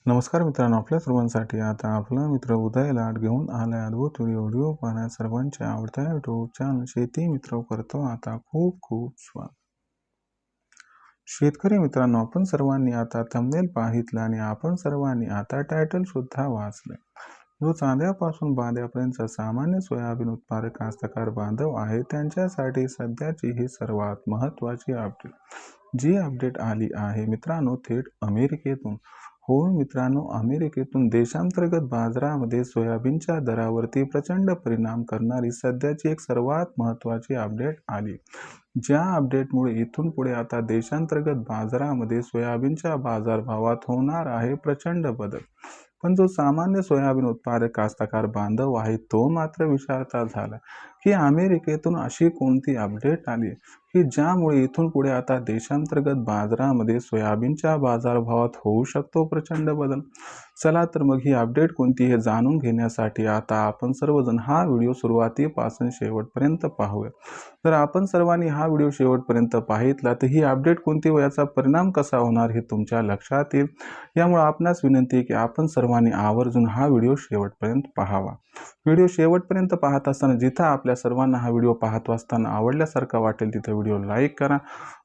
नमस्कार मित्रांनो, आपल्या सर्वांसाठी आता आपला मित्र उदय लाट घेऊन आलाय अद्भुत व्हिडिओ पाहण्यास सर्वांच्या आवडत्या युट्यूब चॅनल शेती मित्र करतो आता खूप खूप स्वागत. शेतकरी मित्रांनो, आपण सर्वांनी आता थंबनेल पाहितलं आणि आपण सर्वांनी आता टायटल सुद्धा वाचलं. जो चांद्यापासून बांद्यापर्यंत सामान्य सोयाबीन उत्पादक कास्तकार बांधव आहे त्यांच्यासाठी सध्याची ही सर्वात महत्त्वाची अपडेट. जी अपडेट आली आहे मित्रांनो थेट अमेरिकेतून. हो मित्रांनो, अमेरिकेतून देशांतर्गत बाजारामध्ये सोयाबीनच्या दरावरती प्रचंड परिणाम करणारी सध्याची एक सर्वात महत्त्वाची अपडेट आली. ज्या अपडेटमुळे इथून पुढे आता देशांतर्गत बाजारामध्ये सोयाबीनच्या बाजारभावात होणार आहे प्रचंड बदल. पण जो सामान्य सोयाबीन उत्पादक कास्तकार बांधव आहे तो मात्र विचारता झाला की अमेरिकेतून अशी कोणती अपडेट आली की ज्यामुळे इथून पुढे आता देशांतर्गत बाजारामध्ये सोयाबीनच्या बाजारभावात होऊ शकतो प्रचंड बदल. चला तर मग ही अपडेट कोणती हे जाणून घेण्यासाठी आता आपण सर्वजण हा व्हिडिओ सुरुवातीपासून शेवटपर्यंत पाहूया. जर आपण सर्वांनी हा व्हिडिओ शेवटपर्यंत पाहितला तर ही अपडेट कोणती व याचा परिणाम कसा होणार हे तुमच्या लक्षात येईल. यामुळे आपणास विनंती आहे की आपण सर्वांनी आवर्जून हा व्हिडिओ शेवटपर्यंत पाहावा. व्हिडिओ शेवटपर्यंत पाहत असताना जिथं आपल्या सर्वांना हा व्हिडिओ पाहत असताना आवडल्यासारखा वाटेल तिथं व्हिडिओ लाईक करा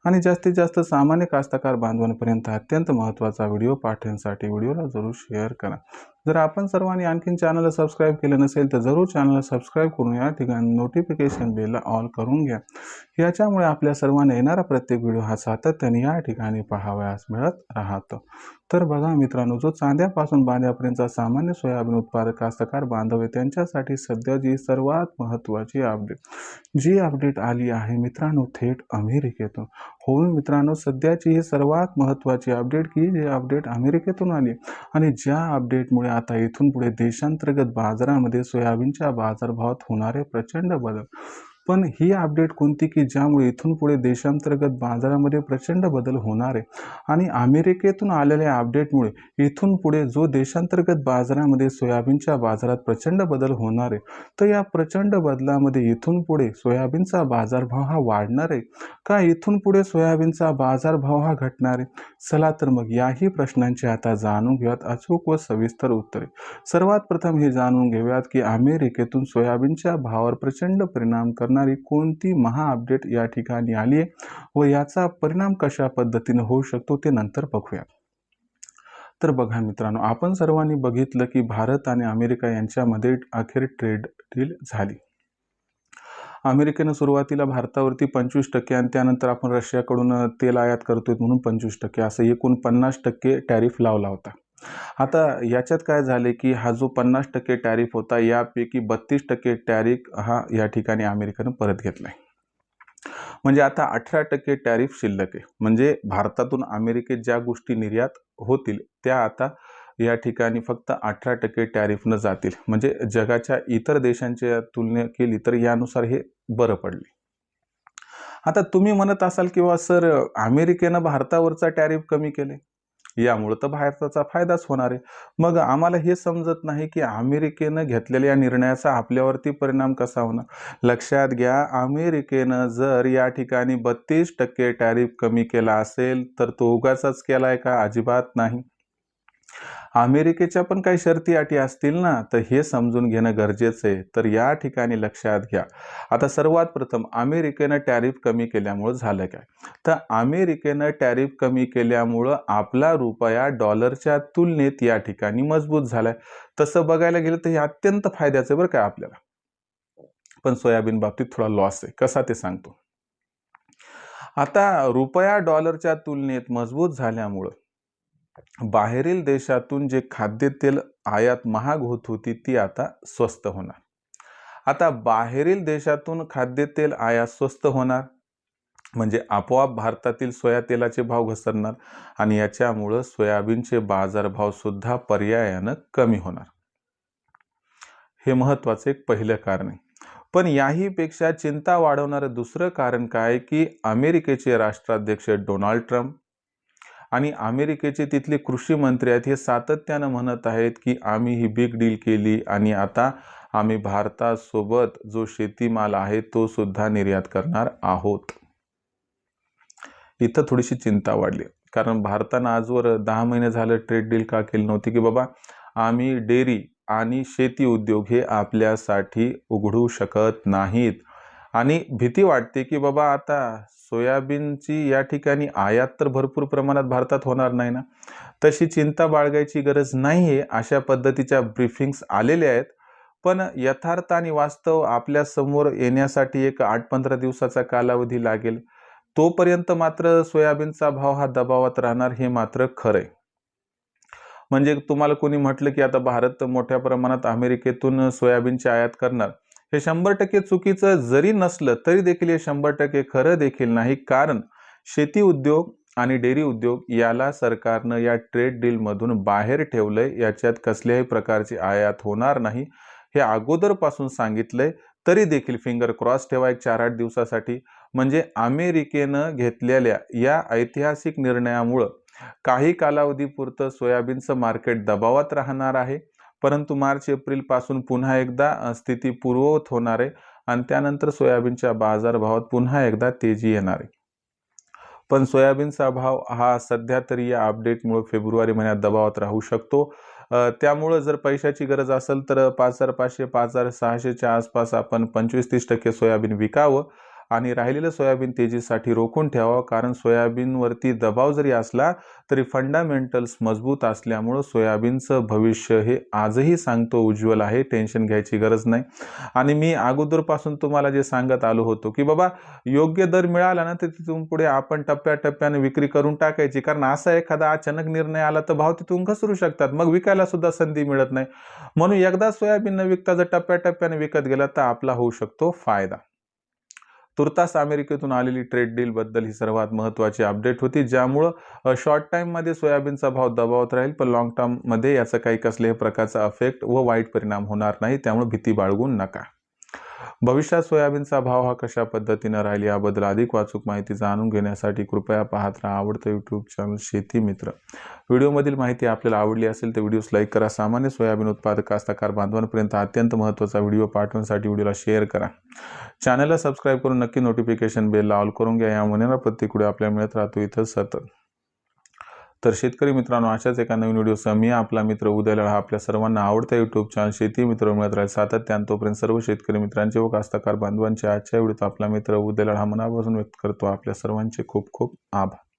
आणि जास्तीत जास्त सामान्य कास्तकार बांधवांपर्यंत अत्यंत महत्त्वाचा व्हिडिओ पाठवण्यासाठी व्हिडिओला जरूर शेअर करा. जर आपण सर्वांनी आणखीन चॅनलला सबस्क्राईब केलं नसेल तर जरूर चॅनलला सबस्क्राईब करून या ठिकाणी नोटिफिकेशन बेलला ऑल करून घ्या. याच्यामुळे आपल्या सर्वांना येणारा प्रत्येक व्हिडिओ हा सातत्याने या ठिकाणी पाहावयास मिळत राहतो. तर बघा मित्रांनो, जो चांद्यापासून बांद्यापर्यंतचा सामान्य सोयाबीन उत्पादक कास्तकार बांधव आहे त्यांच्यासाठी सध्याची सर्वात महत्त्वाची अपडेट. जी अपडेट आली आहे मित्रांनो थेट अमेरिकेतून. हो मित्रांनो, सध्याची ही सर्वात महत्त्वाची अपडेट की जी अपडेट अमेरिकेतून आली आणि ज्या अपडेटमुळे आता इथून पुढे देशांतर्गत बाजारामध्ये सोयाबीनच्या बाजारभावात होणारे प्रचंड बदल. पण ही अपडेट कोणती की ज्यामुळे इथून पुढे देशांतर्गत बाजारामध्ये प्रचंड बदल होणार आहे आणि अमेरिकेतून आलेल्या अपडेटमुळे इथून पुढे जो देशांतर्गत बाजारामध्ये सोयाबीनच्या बाजारात प्रचंड बदल होणार आहे तर या प्रचंड बदलामध्ये इथून पुढे सोयाबीनचा बाजारभाव हा वाढणार आहे का इथून पुढे सोयाबीनचा बाजारभाव हा घटणार आहे. चला तर मग याही प्रश्नांची आता जाणून घेऊयात अचूक व सविस्तर उत्तरे. सर्वात प्रथम हे जाणून घेऊयात की अमेरिकेतून सोयाबीनच्या भावावर प्रचंड परिणाम करणारी कोणती महा अपडेट या ठिकाणी आली आहे व याचा परिणाम कशा पद्धतीने होऊ शकतो ते नंतर बघूया. तर बघा मित्रांनो, आपण सर्वांनी बघितलं की भारत आणि अमेरिका यांच्यामध्ये अखेर ट्रेड डील झाली. अमेरिकेनं सुरुवातीला भारतावरती 25% आणि त्यानंतर आपण रशियाकडून तेल आयात करतोय म्हणून 25% असं एकूण 50% टॅरिफ लावला होता. आता याच्यात काय झाले की हा जो 50% टॅरिफ होता यापैकी 32% टॅरिफ हा या ठिकाणी अमेरिकेनं परत घेतलाय. म्हणजे आता 18% टॅरिफ शिल्लक आहे. म्हणजे भारतातून अमेरिकेत ज्या गोष्टी निर्यात होतील त्या आता या ठिकाणी फक्त 18% टॅरिफनं जातील. म्हणजे जगाच्या इतर देशांच्या तुलना केली तर यानुसार हे बरं पडले. आता तुम्ही म्हणत असाल किंवा सर अमेरिकेनं भारतावरचा टॅरिफ कमी केले यामुळे तर भारताचा फायदाच होणार आहे. मग आम्हाला हे समजत नाही की अमेरिकेनं घेतलेल्या या निर्णयाचा आपल्यावरती परिणाम कसा होणार. लक्षात घ्या, अमेरिकेनं जर या ठिकाणी 32% टॅरिफ कमी केला असेल तर तो उगाचच केलाय का? अजिबात नाही. अमेरिकेच्या पण काही शर्ती अटी असतील ना, तर हे समजून घेणं गरजेचं आहे. तर या ठिकाणी लक्षात घ्या. आता सर्वात प्रथम अमेरिकेनं टॅरिफ कमी केल्यामुळं झालं काय? तर अमेरिकेनं टॅरिफ कमी केल्यामुळं आपला रुपया डॉलरच्या तुलनेत या ठिकाणी मजबूत झालाय. तसं बघायला गेलं तर हे अत्यंत फायद्याचं बरं का आपल्याला. पण सोयाबीन बाबतीत थोडा लॉस आहे. कसा ते सांगतो. आता रुपया डॉलरच्या तुलनेत मजबूत झाल्यामुळं बाहेरील देशातून जे खाद्यतेल आयात महाग होत होती ती आता स्वस्त होणार. आता बाहेरील देशातून खाद्यतेल आयात स्वस्त होणार म्हणजे आपोआप भारतातील सोया तेलाचे भाव घसरणार आणि याच्यामुळं सोयाबीनचे बाजारभाव सुद्धा पर्यायानं कमी होणार. हे महत्त्वाचं एक पहिलं कारण आहे. पण याही पेक्षा चिंता वाढवणारं दुसरं कारण काय की अमेरिकेचे राष्ट्राध्यक्ष डोनाल्ड ट्रम्प आणि अमेरिकेचे तिथले कृषी मंत्री आहेत हे सातत्यानं म्हणत आहेत की आम्ही ही बिग डील केली आणि आता आम्ही भारतासोबत जो शेतीमाल आहे तो सुद्धा निर्यात करणार आहोत. इथं थोडीशी चिंता वाढली. कारण भारतानं आजवर 10 महिने झालं ट्रेड डील का केली नव्हती की बाबा आम्ही डेअरी आणि शेती उद्योग हे आपल्यासाठी उघडू शकत नाहीत. आणि भीती वाटते की बाबा आता सोयाबीनची या ठिकाणी आयात तर भरपूर प्रमाणात भारतात होणार नाही ना, तशी चिंता बाळगायची गरज नाहीये, अशा पद्धतीच्या ब्रीफिंग्स आलेल्या आहेत. पण यथार्थ आणि वास्तव आपल्या समोर येण्यासाठी एक 8-15 दिवसाचा कालावधी लागेल. तोपर्यंत मात्र सोयाबीनचा भाव हा दबावात राहणार हे मात्र खरंय. म्हणजे तुम्हाला कोणी म्हटलं की आता भारत मोठ्या प्रमाणात अमेरिकेतून सोयाबीनची आयात करणार, हे 100% चुकीचं जरी नसलं तरी देखील हे 100% खरं देखील नाही. कारण शेती उद्योग आणि डेअरी उद्योग याला सरकारनं या ट्रेड डीलमधून बाहेर ठेवलंय. याच्यात कसल्याही प्रकारची आयात होणार नाही हे अगोदरपासून सांगितलंय. तरी देखील फिंगर क्रॉस ठेवा एक 4-8 दिवसासाठी. म्हणजे अमेरिकेनं घेतलेल्या या ऐतिहासिक निर्णयामुळं काही कालावधीपुरतं सोयाबीनचं मार्केट दबावात राहणार आहे. परंतु मार्च-एप्रिल पासून पुन्हा एकदा स्थिती पूर्ववत होणार आहे आणि त्यानंतर सोयाबीनच्या बाजारभावात पुन्हा एकदा तेजी येणार आहे. पण सोयाबीनचा भाव हा सध्या तरी या अपडेटमुळे फेब्रुवारी महिन्यात दबावात राहू शकतो. त्यामुळं जर पैशाची गरज असेल तर 5,500-5,600च्या आसपास आपण 25-30% सोयाबीन विकावं आणि राहिलेलं सोयाबीन तेजीसाठी रोखून ठेवावं. कारण सोयाबीनवरती दबाव जरी असला तरी फंडामेंटल्स मजबूत असल्यामुळं सोयाबीनचं भविष्य हे आजही सांगतो उज्ज्वल आहे. टेन्शन घ्यायची गरज नाही. आणि मी अगोदरपासून तुम्हाला जे सांगत आलो होतो की बाबा योग्य दर मिळाला ना तर तिथून पुढे आपण टप्प्याटप्प्याने विक्री करून टाकायची. कारण असा एखादा अचानक निर्णय आला तर भाव तिथून घसरू शकतात. मग विकायला सुद्धा संधी मिळत नाही. म्हणून एकदा सोयाबीन न विकता जर टप्प्याटप्प्याने विकत गेला तर आपला होऊ शकतो फायदा. तुर्तास अमेरिकेतून आलेली ट्रेड डील बद्दल ही सर्वात महत्त्वाची अपडेट होती, ज्यामुळं शॉर्ट टाइममध्ये सोयाबीनचा भाव दबावात राहील, पण लॉंग टर्ममध्ये याचा काही कसल्याही प्रकारचा अफेक्ट व वाईट परिणाम होणार नाही. त्यामुळे भीती बाळगू नका. भविष्यात सोयाबीनचा भाव हा कशा पद्धतीने राहील याबद्दल अधिक अचूक माहिती जाणून घेण्यासाठी कृपया पाहत राहा आवडतं यूट्यूब चॅनल शेती मित्र. व्हिडिओमधील माहिती आपल्याला आवडली असेल तर व्हिडिओस लाईक करा. सामान्य सोयाबीन उत्पादक कास्तकार बांधवांपर्यंत अत्यंत महत्त्वाचा व्हिडिओ पाठवण्यासाठी व्हिडिओला शेअर करा. चॅनलला सबस्क्राईब करून नक्की नोटिफिकेशन बेल ऑल करून घ्या. यामुळे प्रत्येक व्हिडिओ आपल्याला मिळत राहतो इथं सतत. तर शेतकरी मित्रांनो, अशाच एका नवीन व्हिडिओसह मी आपला मित्र उदय लळा आपल्या सर्वांना आवडता यूट्यूब चॅनल शेती मित्र मिळत राहील सातत्याने. तोपर्यंत सर्व शेतकरी मित्रांचे व कास्तकार बांधवांचे आजच्या व्हिडिओत आपला मित्र उदय लळा मनापासून व्यक्त करतो आपल्या सर्वांचे खूप खूप आभार.